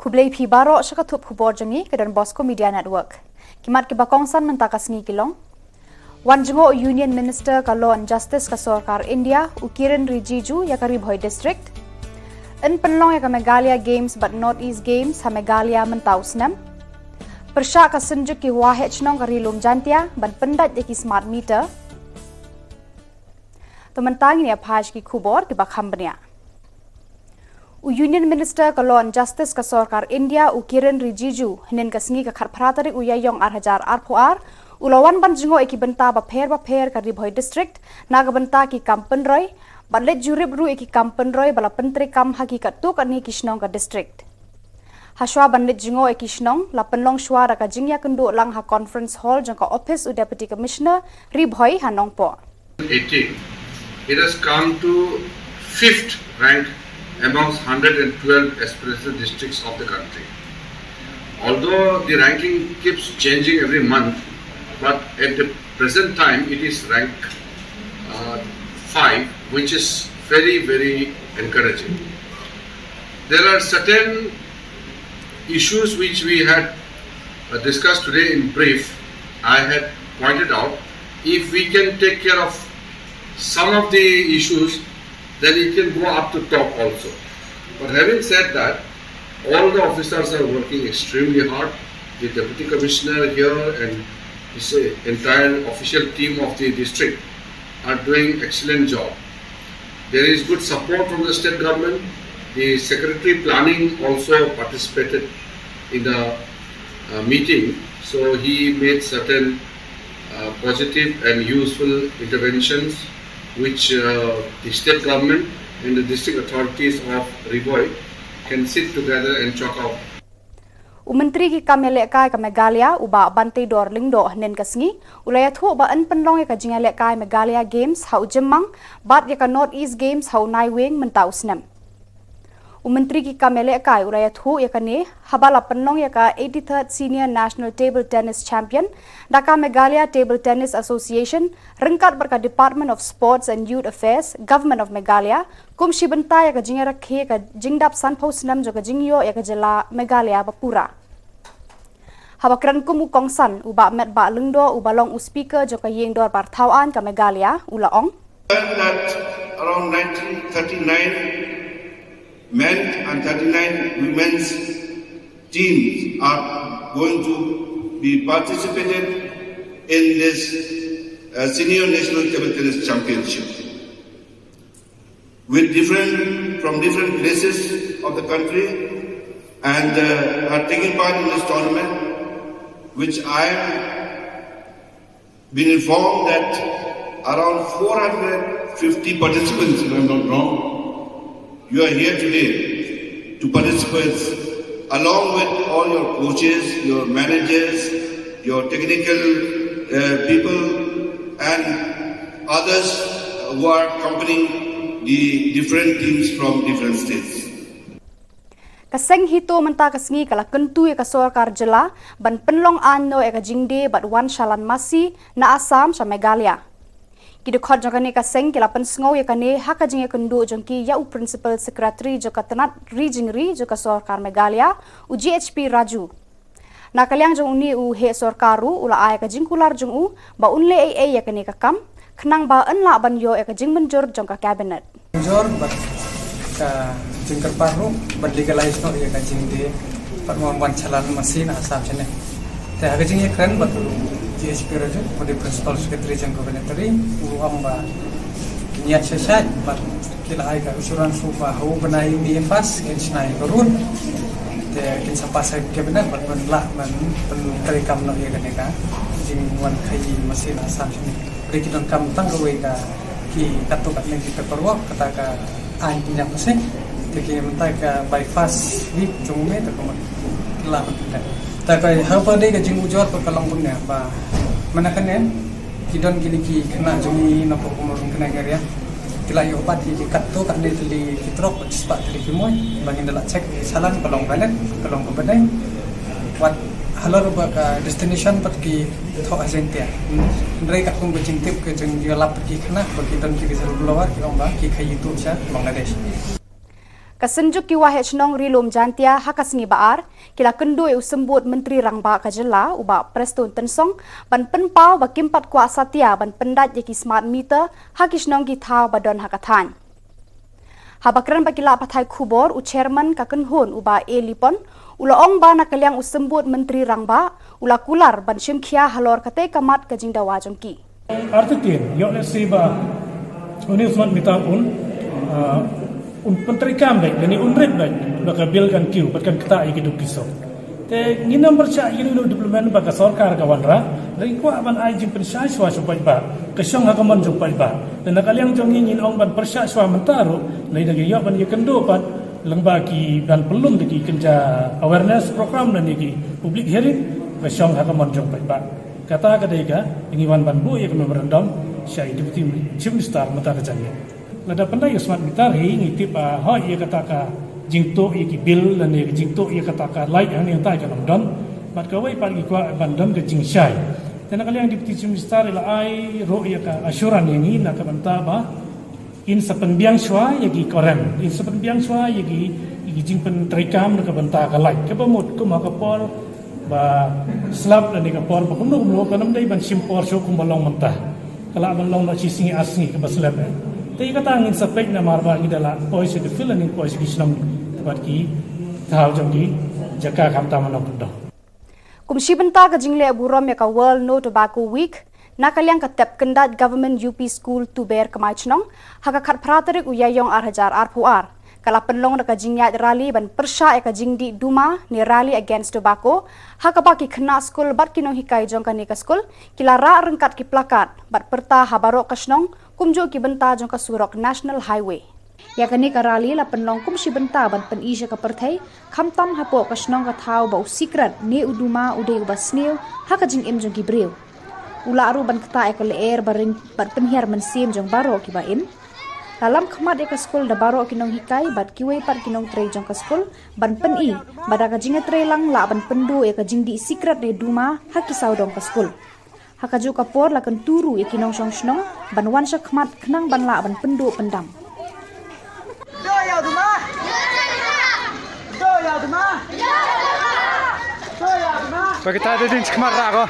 Kublai pi baro syakatup kubor jengi ke dan Bosco Media Network. Kimat ke bakongsan mentakas ngi kilong. Wan jengo Union Minister ka Law and Justice ka Sarkar India Kiren Rijiju ya ka Ribhoi District. In penlong ya ka Meghalaya Games but North East Games ha Meghalaya mentausnam. Persya ka senjuk ki wahe chnong ka rilum jantia ban pendat ya ki smart meter. Tementang ini apaj ki kubor ki bakham benya. Union Minister ka Law and Justice ka Sarkar India Kiren Rijiju hinin ka sngi ka kharpratari uyayong arhajar arpuar ulawan ban jingo eki benta ba pher ka Ribhoi District naga benta ki kampen roy banlet jurib ru eki kampen roy bala pentri kam hakikat tu kan ni kishnong ka district haswa banlet jingo eki kishnong la penlong shwa ra ka jingya kendu lang ha conference hall jong ka office u deputy commissioner Ribhoi hanong po 18 it has come to 5th rank amongst 112 aspirational districts of the country. Although the ranking keeps changing every month, but at the present time it is rank 5, which is very encouraging. There are certain issues which we had discussed today in brief. I had pointed out, if we can take care of some of the issues, then it can go up to top also. But having said that, all the officers are working extremely hard. The Deputy Commissioner here and his entire official team of the district are doing excellent job. There is good support from the state government. The Secretary Planning also participated in the meeting. So he made certain positive and useful interventions which the state government and the district authorities of Ribhoi can sit together and chalk out. Menteri ki kamelekai ka Meghalaya uba Bante Dorlingdo nen kasngi ulaya thu ba an penlong ya ka jingalekai Meghalaya Games hau jemang bat ya ka North East Games hau naiweng mentausnam. Menteri ki kamelekai ulaya thu ya ka ne habala penlong ya ka 83rd Senior National Table Tennis Champion Dhaka Meghalaya Table Tennis Association rengkat berka Department of Sports and Youth Affairs Government of Meghalaya kum shibenta ya ka jingara khe ka jingdap san posnam jo ka jingyo ya ka jela Meghalaya bapura habakran kum ukongsan uba met ba lengdo ubalong u speaker jo ka yengdor par thauan ka Meghalaya ulaong that around 1939 men and 39 women's teams are going to be participated in this Senior National Table Tennis Championship with from different places of the country and are taking part in this tournament, which I have been informed that around 450 participants, if I'm not wrong, you are here today to participate along with all your coaches, your managers, your technical people and others who are accompanying the different teams from different states. Kaseng hito menta kasngi kala kentu ya ka Sarkar jela ban penlong anno ya ka jingde bat wan shalan masi na Assam sa Meghalaya. Kidu khot jangane ka seng kila pensngau ya kane haka jinge kendu jongki ya u principal secretary joka tanat rijingri joka Sarkar Meghalaya u GHP Raju nakalyang jong uni u he Sarkaru ula ay ka jingkular jong u ba unle ai ya kane ka kam khnang ba anla ban yo ya ka jingmenjor jong ka cabinet jor ba ka jingkar paru ban legalize no ya ka jingde parmon ban chalan masin asam chene te haka jinge kan ba GHP Raju pada Principal Secretary Jangka Benetari amba niat sesat bat kila ai ka usuran supa hau benai mi pas kenai korun te kin sapasa cabinet bat benla man pen kam no ye kaneka jing wan khai masin asam sini rekiton kam tang ko ka ki katu kat lagi paperwork kata ka ai punya pasing te ki mentai ka bypass ni cumume te komat kila bentai takai hapa dei ka jing ujor pa kalang punya ba manakan kidon kiliki kena jungi nopo kumurung kena area kila yo pati di katto kan di kitrok spa di kimoy bangin dala cek salan kalong balet kalong kebadai wat halor ba ka destination pat ki tho agentia ndrai ka kung bajing tip ke jeng dia lap ki kena bagi don ki sel blawar ki omba ki khayi tu sa Bangladesh Kasenjuk ki wahet nong rilom jantia hakasngi baar kila kendoi usembut menteri rangba kajela uba preston tensong ban penpau ba kimpat kuasa tia ban pendat yaki smart meter hakis nong ki thau badon hakathan. Habakran bakila pathai khubor u chairman kakenhun uba elipon ulaong ba nakaliang usembut menteri rangba ula kular ban shimkhia halor kate kamat kajingda wajongki. Artitin, yo let's say ba unih smart meter menteri kam baik dan unrep baik baka bil kan kiu patkan kita iki duk kisok te nginam berca ini nu diplomat baka sarkar kawanra dari ko ban ai jing persai swa supai ba kesyong hakaman supai ba dan nakaliang jong ngin ong ban persai swa mentaro lai dagi yo ban ye kendo pat lengbagi dan pelum diki kenja awareness program dan iki public hearing kesyong hakaman supai ba kata kadega ingiwan ban bu ye kena berendam syai deputy chief minister mata kajanya lada pandai smart meter ngitip ho ia kataka jingto iki bil dan ia jingto ia kataka light yang tai kan don mat kawai pagi kwa bandam ke jingshai dan kali yang deputy minister ila ai ro ia ka assuran yang ini nak banta ba in sepenbiang swa yagi korem in sepenbiang swa yagi jingpen trikam nak banta ka light ke pamut ku ma ka por ba slab dan ka por ba kumno kanam dai ban simpor so kumbalong mentah kala balong na cisingi asngi ke baslab tapi kata angin sepek na marba ni dalam poisi di filan ni poisi di senam tempat ki tahu jom di jaka kam taman okdo. Kumsi benta ka jingle burom ya ka World No Tobacco Week nakaliang ka tep kendat government UP school tu ber kemachnong haka khat pratarik uyayong arhajar arpuar kala penlong ka jingyat rally ban persya ka jingdi duma ni rally against tobacco haka baki khna school bat kinong hikai jong ka ni ka school kila ra rengkat ki plakat bat perta habaro kasnong kumjo ki benta jong ka surok national highway ya kani ka rally la penlong kumsi benta ban pen isha ka perthai khamtam hapo kasnong ka thau ba secret ne uduma ude ba sneu haka jing em jong ki breu ula aru ban kata ka leer baring bat penhiar men sim jong baro ki ba im dalam khmat eka school da baro kinong hikai bat kiwei pat kinong trei jong ka school ban pen i bada ka jinga trei lang la ban pendu eka jingdi secret ne duma haki saudong ka school hakaju kapor la kan turu e kinong song snong ban wan sha khmat khnang ban la ban pendu pendam do ya duma do ya duma do ya duma Bagi kita ada di khmat ra ko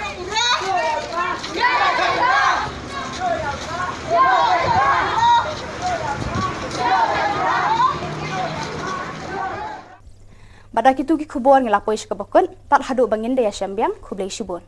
Bada kitu ki khubor ngila poish ka bakun tat hadu bangin de ya syambiang khublei shibon